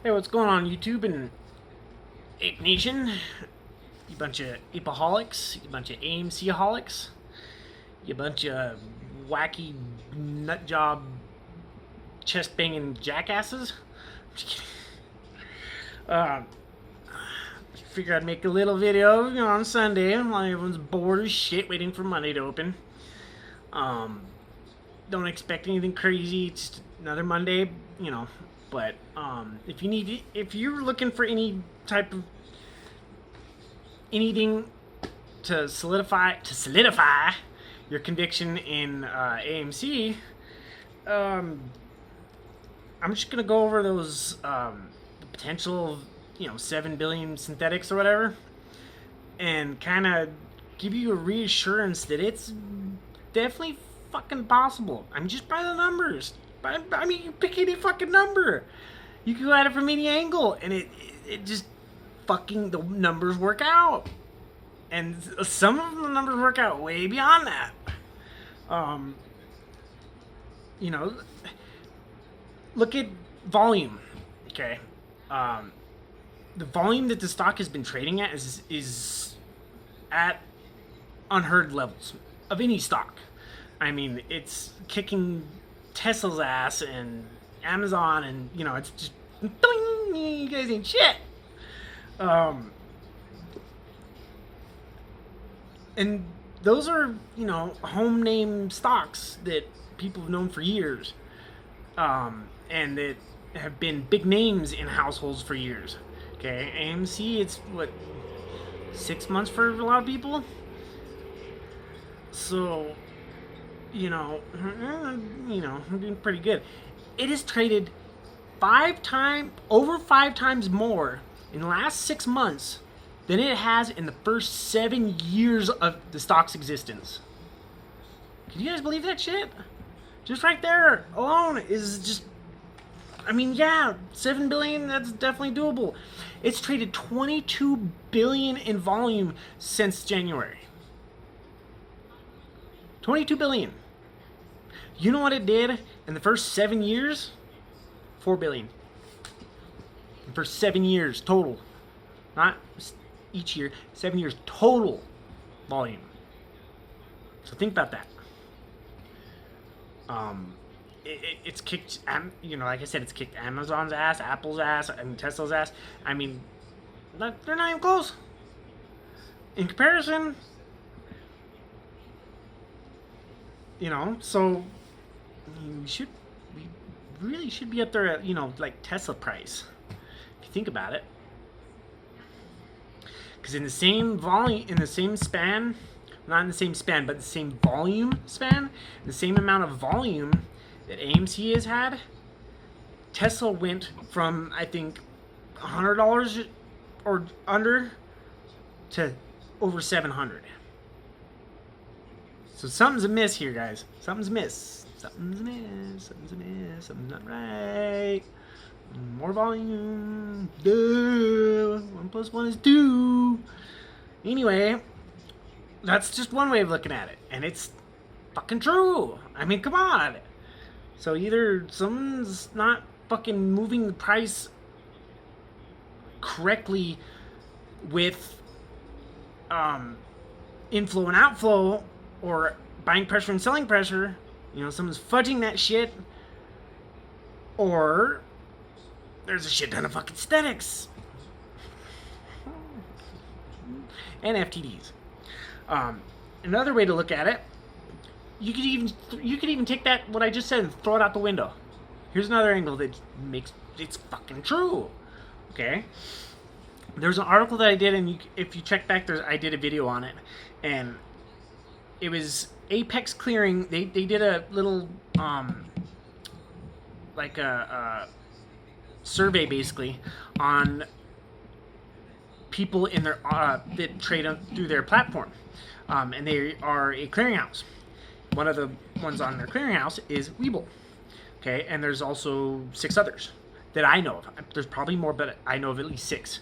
Hey, what's going on YouTube and Ape Nation? You bunch of apeaholics, you bunch of AMC holics, you bunch of wacky nut job chest banging jackasses. Uh, Figure I'd make a little video on Sunday while everyone's bored as shit waiting for Monday to open. Don't expect anything crazy. It's another Monday, you know. But if you're looking for any type of anything to solidify your conviction in AMC, I'm just gonna go over those the potential, 7 billion synthetics or whatever, and kind of give you a reassurance that it's definitely fucking possible. I mean, just by the numbers. I mean, you pick any fucking number. You can go at it from any angle, and it just fucking, the numbers work out. And some of the numbers work out way beyond that. You know, look at volume, okay? The volume that the stock has been trading at is at unheard levels of any stock. I mean, it's kicking Tesla's ass and Amazon, and it's just you guys ain't shit. And those are home name stocks that people have known for years, and that have been big names in households for years. Okay, AMC, it's what, 6 months for a lot of people. So I'm doing pretty good. It has traded over five times more in the last 6 months than it has in the first 7 years of the stock's existence. Can you guys believe that shit? Just right there alone is just, I mean, yeah, 7 billion, that's definitely doable. It's traded 22 billion in volume since January. 22 billion. You know what it did in the first 7 years? 4 billion. In the first 7 years total. Not each year, 7 years total volume. So think about that. It's kicked, like I said, it's kicked Amazon's ass, Apple's ass, and Tesla's ass. I mean, they're not even close. In comparison, so we really should be up there at, like Tesla price, if you think about it. Because in the same volume, in the same span, not in the same span, but the same volume span, the same amount of volume that AMC has had, Tesla went from, I think, $100 or under to over 700. So something's amiss here, guys. Something's amiss. Something's amiss. Something's amiss. Something's not right. More volume. Duh. 1 + 1 is 2. Anyway, that's just one way of looking at it. And it's fucking true. I mean, come on. So either someone's not fucking moving the price correctly with inflow and outflow, or buying pressure and selling pressure, someone's fudging that shit, or there's a shit ton of fucking aesthetics and FTDs. Another way to look at it, you could even take that, what I just said, and throw it out the window. Here's another angle that makes it's fucking true. Okay, there's an article that I did, and if you check back, I did a video on it, and it was Apex Clearing. They did a little like a survey basically on people in their that trade through their platform, and they are a clearinghouse. One of the ones on their clearinghouse is Webull. Okay, and there's also 6 others that I know of. There's probably more, but I know of at least 6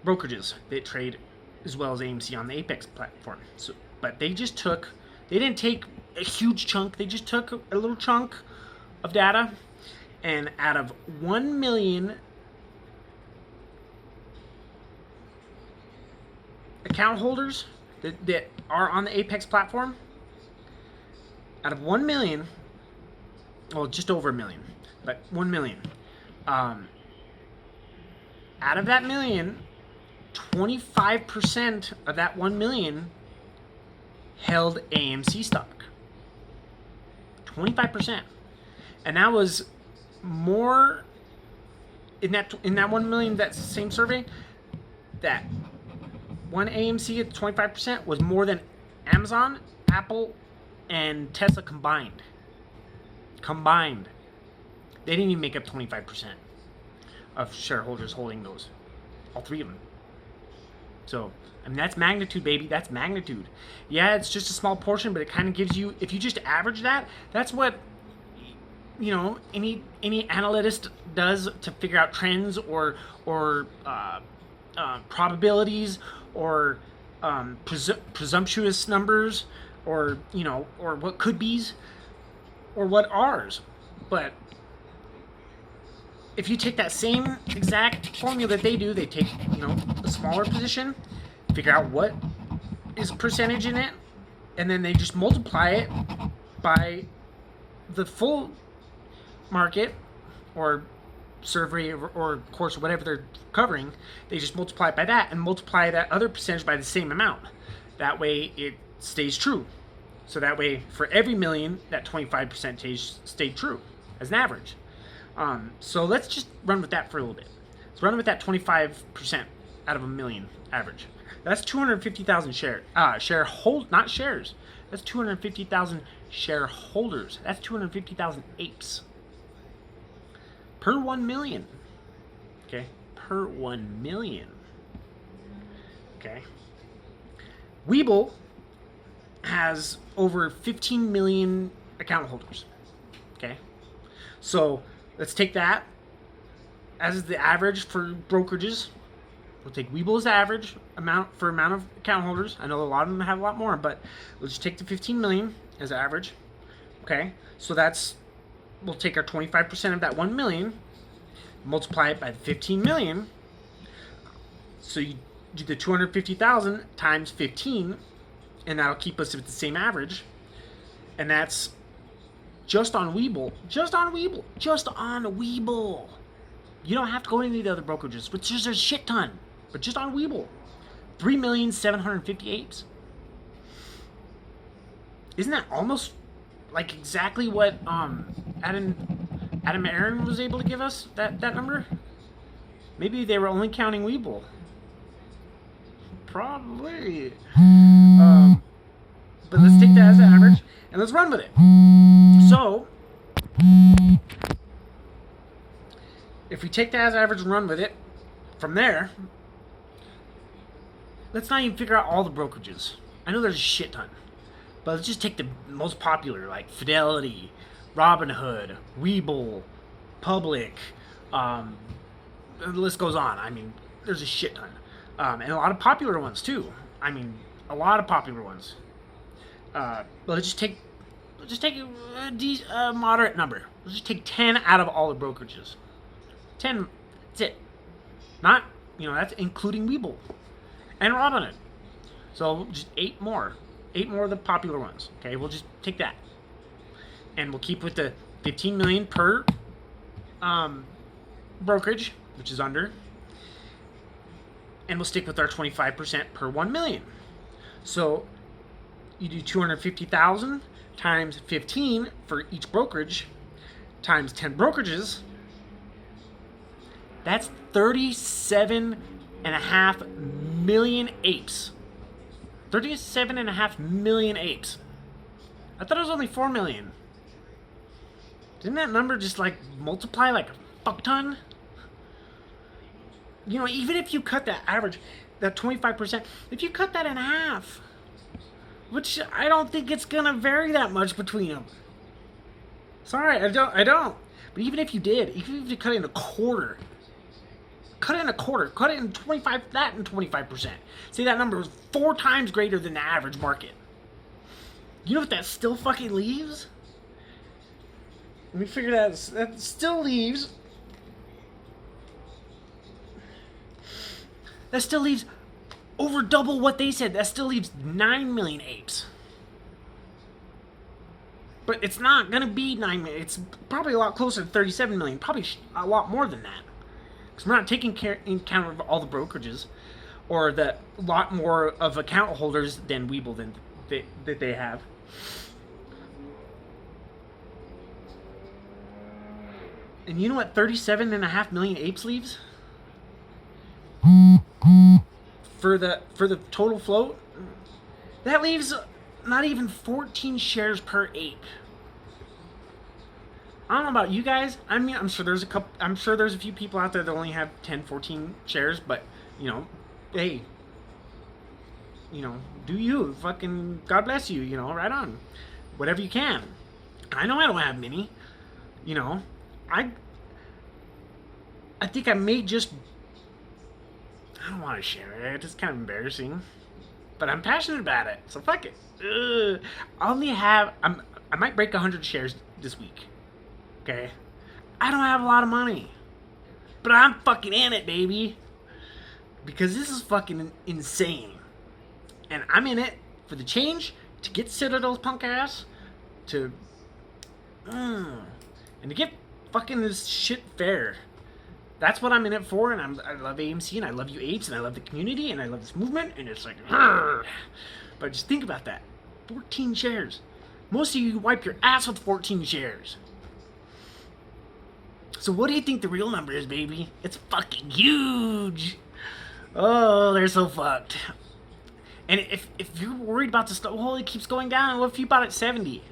brokerages that trade as well as AMC on the Apex platform. So, but they didn't take a huge chunk. They just took a little chunk of data And out of 1 million account holders that are on the Apex platform, out of 1 million, well, just over a million, but 1 million, out of that million, 25% of that 1 million held AMC stock. 25%. And that was more in that 1 million, that same survey, that one AMC at 25% was more than Amazon, Apple, and Tesla combined. They didn't even make up 25% of shareholders holding those. All three of them. So, I mean, that's magnitude, baby. That's magnitude. Yeah, it's just a small portion, but it kind of gives you, if you just average that, that's what, you know, any analyst does to figure out trends or probabilities or presumptuous numbers, or, you know, or what could be's or what are's. But if you take that same exact formula that they do, they take, you know, a smaller position, figure out what is percentage in it, and then they just multiply it by the full market or survey or course or whatever they're covering. They just multiply it by that and multiply that other percentage by the same amount. That way it stays true. So that way for every million, that 25% stayed true as an average. So let's just run with that for a little bit. Let's run with that 25% out of a million average. That's 250,000 not shares. That's 250,000 shareholders. That's 250,000 apes. Per 1 million. Okay? Per 1 million. Okay? Webull has over 15 million account holders. Okay? So, let's take that as the average for brokerages. We'll take Webull's average amount of account holders. I know a lot of them have a lot more, but we'll just take the 15 million as average. Okay? So we'll take our 25% of that 1 million, multiply it by the 15 million. So you do the 250,000 times 15, and that'll keep us at the same average. And that's just on Webull. Just on Webull. Just on Webull. You don't have to go into the other brokerages, which is a shit ton. But just on Webull. 3,750 apes. Isn't that almost like exactly what Adam Aaron was able to give us, that number? Maybe they were only counting Webull. Probably. But let's take that as an average and let's run with it. So, if we take that as average and run with it, from there, let's not even figure out all the brokerages. I know there's a shit ton. But let's just take the most popular, like Fidelity, Robinhood, Webull, Public. The list goes on. I mean, there's a shit ton. And a lot of popular ones, too. I mean, a lot of popular ones. But let's just take a moderate number. Let's just take 10 out of all the brokerages. 10, that's it. Not, that's including Webull and Robinhood. So just 8 more. 8 more of the popular ones. Okay, we'll just take that. And we'll keep with the 15 million per brokerage, which is under. And we'll stick with our 25% per 1 million. So you do 250,000 times 15 for each brokerage times 10 brokerages. That's 37.5 million apes. 37.5 million apes. I thought it was only 4 million. Didn't that number just multiply like a fuck ton? Even if you cut that average, that 25%, if you cut that in half, which I don't think it's gonna vary that much between them. Sorry, I don't. But even if you did, even if you cut it in a quarter, cut it in 25, that and 25%. See, that number was 4 times greater than the average market. You know what that still fucking leaves? Let me figure that out. That still leaves. That still leaves over double what they said. That still leaves 9 million apes. But it's not going to be 9 million. It's probably a lot closer to 37 million. Probably a lot more than that. Because we're not taking in account of all the brokerages. Or the lot more of account holders than Weeble that they have. And you know what 37.5 million apes leaves? For the total float? That leaves not even 14 shares per ape. I don't know about you guys. I mean, I'm sure there's a few people out there that only have 10, 14 shares, but you know, hey, you know, do you. Fucking God bless you, you know, right on. Whatever you can. I know I don't have many. You know, I think I may just, I don't want to share it. It's kind of embarrassing. But I'm passionate about it. So fuck it. I only have, I might break 100 shares this week. Okay? I don't have a lot of money. But I'm fucking in it, baby. Because this is fucking insane. And I'm in it for the change, to get Citadel's punk ass, and to get fucking this shit fair. That's what I'm in it for, and I love AMC, and I love you apes, and I love the community, and I love this movement, and it's like, but just think about that. 14 shares. Most of you wipe your ass with 14 shares. So what do you think the real number is, baby? It's fucking huge. Oh, they're so fucked. And if you're worried about the stuff, well, it keeps going down. What if you bought it 70?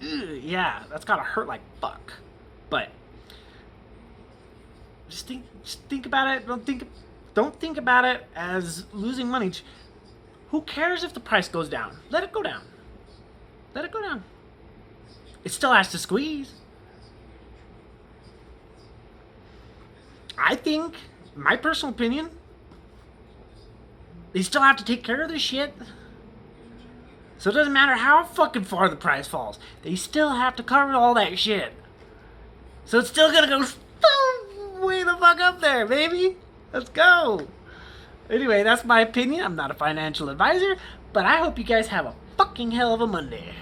Yeah, that's gotta hurt like fuck. But just think about it. Don't think about it as losing money. Who cares if the price goes down? Let it go down. Let it go down. It still has to squeeze. I think, my personal opinion, they still have to take care of this shit. So it doesn't matter how fucking far the price falls. They still have to cover all that shit. So it's still gonna go way the fuck up there, baby. Let's go. Anyway, that's my opinion. I'm not a financial advisor, but I hope you guys have a fucking hell of a Monday.